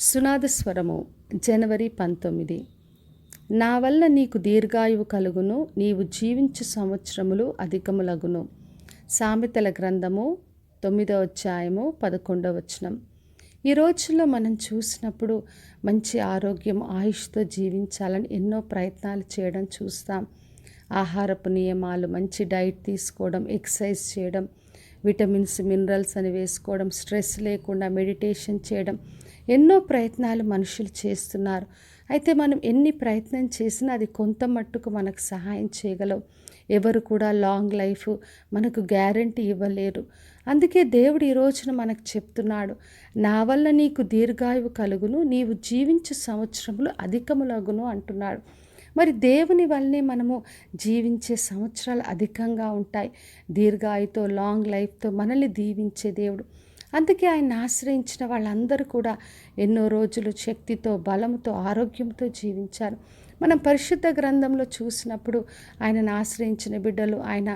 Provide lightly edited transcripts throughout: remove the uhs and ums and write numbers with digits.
సునాద స్వరము జనవరి 19. నా వల్ల నీకు దీర్ఘాయువు కలుగును, నీవు జీవించు సంవత్సరములు అధికములగును. సామెతల గ్రంథము 9వ అధ్యాయము 11వ వచనం. ఈ రోజుల్లో మనం చూసినప్పుడు మంచి ఆరోగ్యం, ఆయుష్తో జీవించాలని ఎన్నో ప్రయత్నాలు చేయడం చూస్తాం. ఆహారపు నియమాలు, మంచి డైట్ తీసుకోవడం, ఎక్సర్సైజ్ చేయడం, విటమిన్స్, మినరల్స్ అని వేసుకోవడం, స్ట్రెస్ లేకుండా మెడిటేషన్ చేయడం, ఎన్నో ప్రయత్నాలు మనుషులు చేస్తున్నారు. అయితే మనం ఎన్ని ప్రయత్నం చేసినా అది కొంత మట్టుకు మనకు సహాయం చేయగలవు. ఎవరు కూడా లాంగ్ లైఫ్ మనకు గ్యారంటీ ఇవ్వలేరు. అందుకే దేవుడు ఈ రోజున మనకు చెప్తున్నాడు, నా వల్ల నీకు దీర్ఘాయువు కలుగును, నీవు జీవించు సంవత్సరములు అధికములగును అంటున్నాడు. మరి దేవుని వల్లనే మనము జీవించే సంవత్సరాలు అధికంగా ఉంటాయి. దీర్ఘాయుతో, లాంగ్ లైఫ్తో మనల్ని దీవించే దేవుడు. అందుకే ఆయన ఆశ్రయించిన వాళ్ళందరూ కూడా ఎన్నో రోజులు శక్తితో, బలముతో, ఆరోగ్యంతో జీవించారు. మనం పరిశుద్ధ గ్రంథంలో చూసినప్పుడు ఆయనను ఆశ్రయించిన బిడ్డలు, ఆయన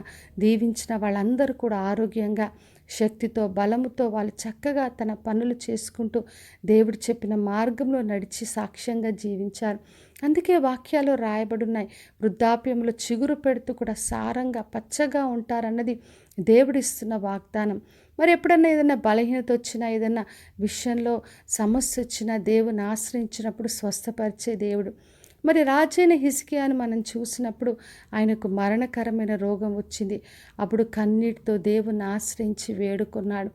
దీవించిన వాళ్ళందరూ కూడా ఆరోగ్యంగా, శక్తితో, బలముతో వాళ్ళు చక్కగా తన పనులు చేసుకుంటూ దేవుడు చెప్పిన మార్గంలో నడిచి సాక్ష్యంగా జీవించారు. అందుకే వాక్యాలు రాయబడున్నాయి, వృద్ధాప్యంలో చిగురు పెడుతూ కూడా సారంగా, పచ్చగా ఉంటారన్నది దేవుడిస్తున్న వాగ్దానం. మరి ఎప్పుడన్నా ఏదైనా బలహీనత వచ్చినా, ఏదైనా విషయంలో సమస్య వచ్చినా దేవుని ఆశ్రయించినప్పుడు స్వస్థపరిచే దేవుడు. మరి రాజైన హిజ్కియాను మనం చూసినప్పుడు ఆయనకు మరణకరమైన రోగం వచ్చింది. అప్పుడు కన్నీటితో దేవుని ఆశ్రయించి వేడుకున్నాడు.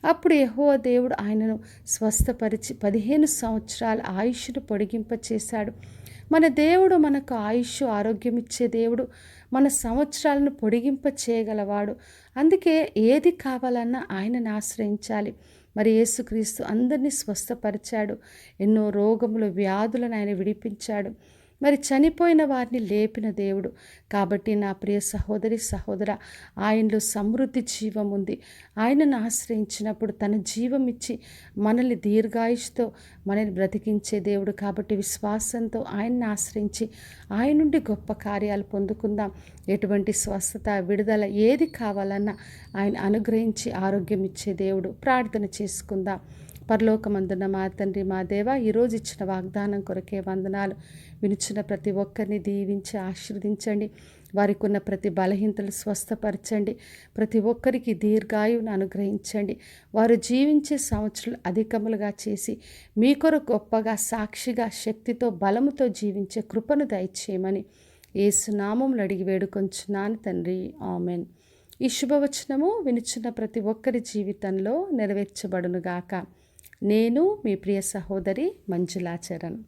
అప్పుడు యెహోవా దేవుడు ఆయనను స్వస్థపరిచి 15 సంవత్సరాల ఆయుష్ను పొడిగింపచేశాడు. మన దేవుడు మనకు ఆయుష్, ఆరోగ్యం ఇచ్చే దేవుడు, మన సంవత్సరాలను పొడిగింప చేయగలవాడు. అందుకే ఏది కావాలన్నా ఆయనను ఆశ్రయించాలి. మరి యేసుక్రీస్తు అందరినీ స్వస్థపరిచాడు. ఎన్నో రోగములు, వ్యాధులను ఆయన విడిపించాడు. మరి చనిపోయిన వారిని లేపిన దేవుడు. కాబట్టి నా ప్రియ సహోదరి, సహోదర, ఆయనలో సమృద్ధి జీవం ఉంది. ఆయనను ఆశ్రయించినప్పుడు తన జీవం ఇచ్చి మనల్ని దీర్ఘాయుష్తో మనల్ని బ్రతికించే దేవుడు. కాబట్టి విశ్వాసంతో ఆయన్ని ఆశ్రయించి ఆయన నుండి గొప్ప కార్యాలు పొందుకుందాం. ఎటువంటి స్వస్థత, విడుదల ఏది కావాలన్నా ఆయన అనుగ్రహించి ఆరోగ్యం ఇచ్చే దేవుడు. ప్రార్థన చేసుకుందాం. పరలోకమందున్న మా తండ్రి, మా దేవ, ఈరోజు ఇచ్చిన వాగ్దానం కొరకే వందనాలు. వినిచిన ప్రతి ఒక్కరిని దీవించి ఆశీర్వదించండి. వారికి ఉన్న ప్రతి బలహీనతలు స్వస్థపరచండి. ప్రతి ఒక్కరికి దీర్ఘాయువును అనుగ్రహించండి. వారు జీవించే సంవత్సరాలు అధికములుగా చేసి మీ కొరకు గొప్పగా, సాక్షిగా, శక్తితో, బలముతో జీవించే కృపను దయచేయమని యేసు నామములో అడిగి వేడుకొంచున్నాను తండ్రి, ఆమెన్. ఈ శుభవచనము వినిచున్న ప్రతి ఒక్కరి జీవితంలో నెరవేర్చబడునుగాక. నేను మీ ప్రియ సహోదరి మంజులా చరణ్.